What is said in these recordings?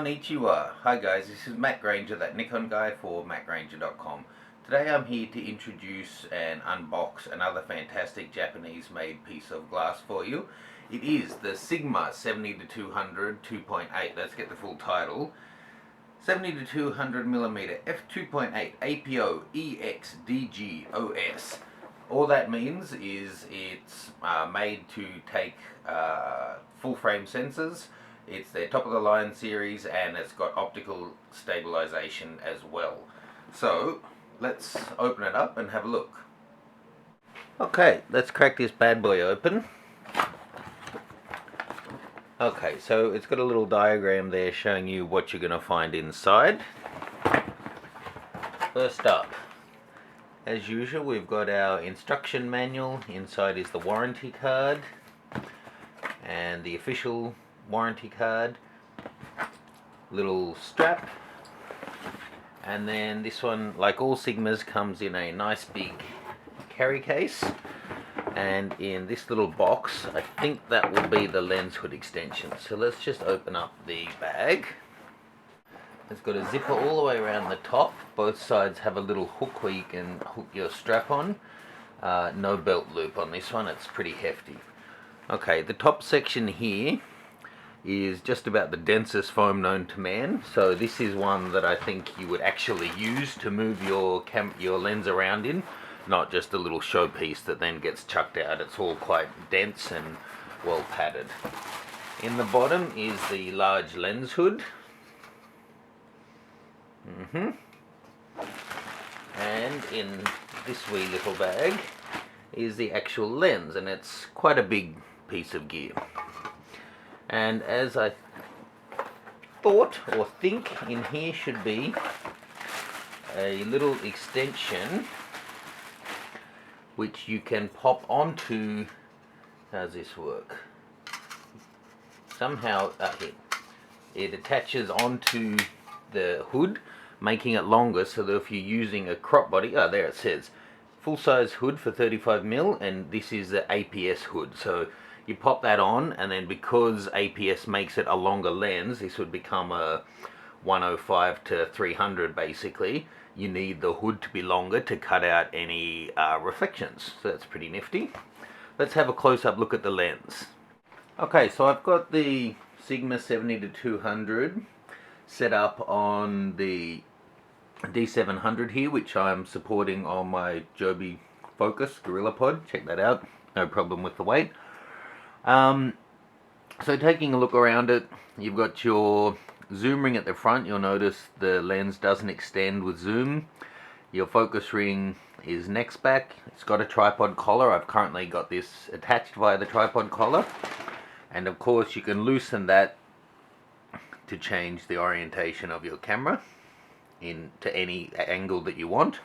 Konnichiwa. Hi guys, this is Matt Granger, that Nikon guy for mattgranger.com. Today I'm here to introduce and unbox another fantastic Japanese made piece of glass for you. It is the Sigma 70-200 2.8. Let's get the full title. 70-200mm f2.8 APO EX DG OS. All that means is it's made to take full frame sensors. It's their top of the line series and it's got optical stabilization as well. So let's open it up and have a look. Okay, let's crack this bad boy open. Okay, so it's got a little diagram there showing you what you're going to find inside. First up, as usual, we've got our instruction manual. Inside is the warranty card and the official warranty card, little strap, and then this one, like all Sigmas, comes in a nice big carry case, and in this little box I think that will be the lens hood extension. So let's just open up the bag. It's got a zipper all the way around the top. Both sides have a little hook where you can hook your strap on. No belt loop on this one, it's pretty hefty. Okay, the top section here is just about the densest foam known to man. So this is one that I think you would actually use to move your lens around in, not just a little showpiece that then gets chucked out. It's all quite dense and well padded. In the bottom is the large lens hood. And in this wee little bag is the actual lens, and it's quite a big piece of gear. And as I thought or think, in here should be a little extension which you can pop onto. How's this work? Somehow here it attaches onto the hood, making it longer, so that if you're using a crop body, there it says full size hood for 35mm, and this is the APS hood. So you pop that on, and then because APS makes it a longer lens, this would become a 105 to 300 basically. You need the hood to be longer to cut out any reflections. So that's pretty nifty. Let's have a close-up look at the lens. Okay, so I've got the Sigma 70-200 set up on the D700 here, which I'm supporting on my Joby Focus Gorilla Pod. Check that out, no problem with the weight. So taking a look around it, you've got your zoom ring at the front. You'll notice the lens doesn't extend with zoom. Your focus ring is next back. It's got a tripod collar. I've currently got this attached via the tripod collar, and of course you can loosen that to change the orientation of your camera into any angle that you want.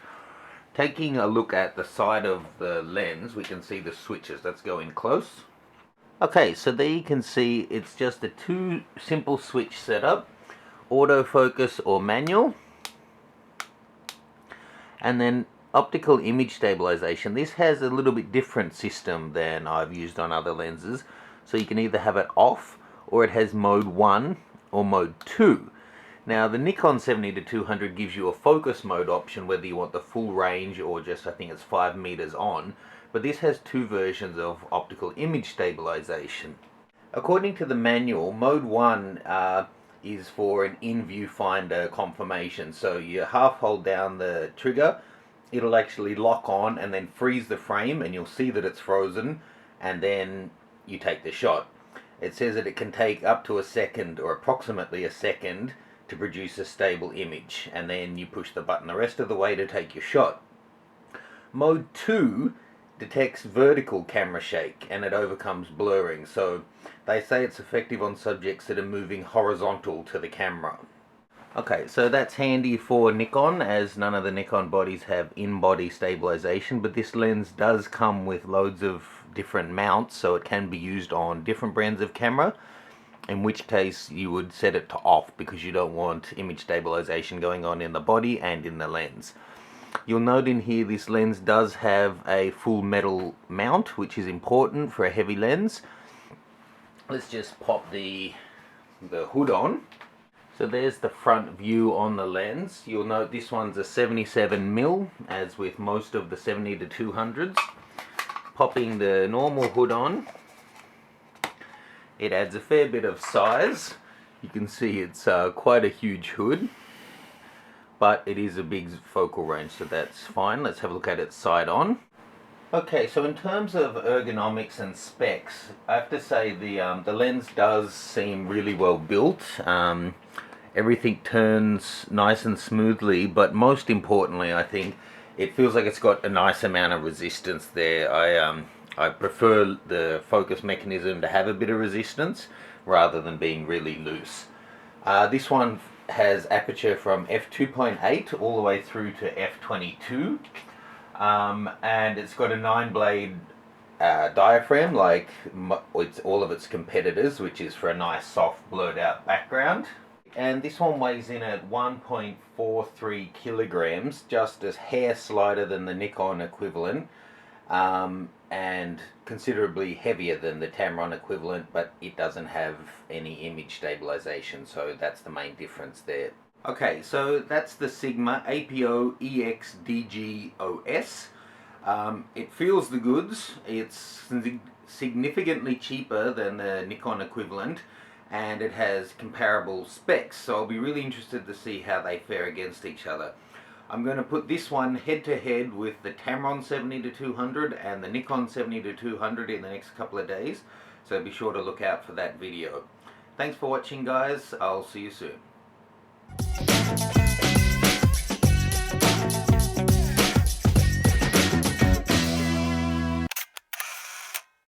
Taking a look at the side of the lens, we can see the switches. Let's go in close. Okay, so there you can see it's just a two simple switch setup, autofocus or manual, and then optical image stabilization. This has a little bit different system than I've used on other lenses. So you can either have it off, or it has mode 1 or mode 2. Now the Nikon 70-200 gives you a focus mode option, whether you want the full range or just, I think it's 5 meters on. But this has two versions of optical image stabilization. According to the manual, mode 1 is for an in-viewfinder conformation. So you half hold down the trigger, it'll actually lock on and then freeze the frame, and you'll see that it's frozen, and then you take the shot. It says that it can take up to a second, or approximately a second, to produce a stable image, and then you push the button the rest of the way to take your shot. Mode 2 detects vertical camera shake, and it overcomes blurring. So they say it's effective on subjects that are moving horizontal to the camera. Okay, so that's handy for Nikon, as none of the Nikon bodies have in-body stabilization, but this lens does come with loads of different mounts, so it can be used on different brands of camera, in which case you would set it to off because you don't want image stabilization going on in the body and in the lens. You'll note in here this lens does have a full metal mount, which is important for a heavy lens. Let's just pop the hood on. So there's the front view on the lens. You'll note this one's a 77mm, as with most of the 70-200s. Popping the normal hood on, it adds a fair bit of size. You can see it's quite a huge hood, but it is a big focal range, so that's fine. Let's have a look at it side on. Okay, so in terms of ergonomics and specs, I have to say the lens does seem really well built. Everything turns nice and smoothly, but most importantly, I think it feels like it's got a nice amount of resistance there. I prefer the focus mechanism to have a bit of resistance rather than being really loose. This one has aperture from f2.8 all the way through to f22, and it's got a 9-blade diaphragm like all of its competitors, which is for a nice soft blurred out background. And this one weighs in at 1.43 kilograms, just a hair slighter than the Nikon equivalent, and considerably heavier than the Tamron equivalent, but it doesn't have any image stabilization, so that's the main difference there. Okay, so that's the Sigma APO EX DG OS. It feels the goods. It's significantly cheaper than the Nikon equivalent, and it has comparable specs, so I'll be really interested to see how they fare against each other. I'm going to put this one head to head with the Tamron 70-200 and the Nikon 70-200 in the next couple of days, so be sure to look out for that video. Thanks for watching, guys. I'll see you soon.